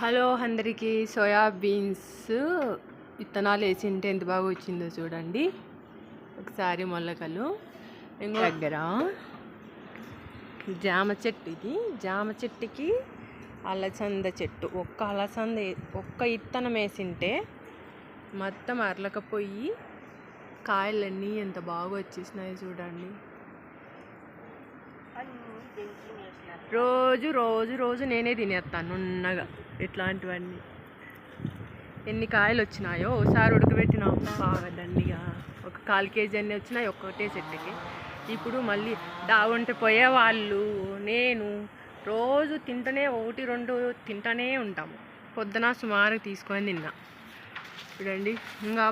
Hello అందరికీ soybeans విత్తనాలు వేసింటే ఎంత బాగా వచ్చిందో చూడండి ఒకసారి. మొలకలు ఇంకో దగ్గర జామ చెట్టు, ఇది జామ చెట్టుకి అలసంద చెట్టు. ఒక్క విత్తనం వేసింటే మొత్తం అరలకపోయి కాయలన్నీ ఎంత బాగా వచ్చేసినాయి చూడండి. రోజు రోజు రోజు నేనే తినేస్తాను నున్నగా ఇట్లాంటివన్నీ. ఎన్ని కాయలు వచ్చినాయో ఒకసారి ఉడకబెట్టినాము బాగా దండిగా, ఒక 1/4 కేజీ అన్నీ వచ్చినాయి ఒక్కటే చెట్టుకి. ఇప్పుడు మళ్ళీ దాగుంటే పోయేవాళ్ళు నేను రోజు తింటూనే 1-2 తింటూనే ఉంటాము. పొద్దున సుమారు తీసుకొని తిన్నా చూడండి. ఇంకా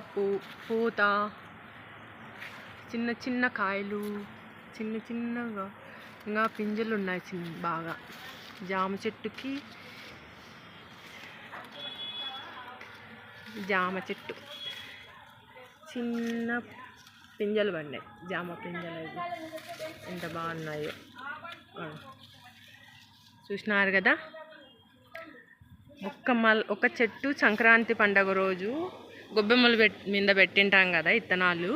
పూత, చిన్న చిన్న కాయలు, చిన్నగా ఇంకా పింజలు ఉన్నాయి బాగా. జామ చెట్టుకి జామ చెట్టు చిన్న పింజలు పడినాయి, జామ పింజలు. అవి ఎంత బాగున్నాయో చూసినారు కదా. ఒక చెట్టు సంక్రాంతి పండగ రోజు గొబ్బెమ్మలు మీద పెట్టింటాం కదా విత్తనాలు,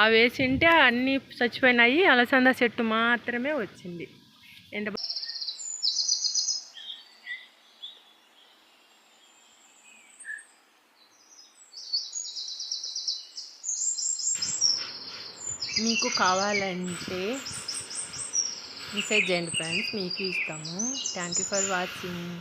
అవి వేసింటే అన్నీ చచ్చిపోయినాయి. అలసంద చెట్టు మాత్రమే వచ్చింది. ఎంత మీకు కావాలంటే మెసేజ్ చేయండి ఫ్రెండ్స్, మీకు ఇస్తాము. Thank you for watching.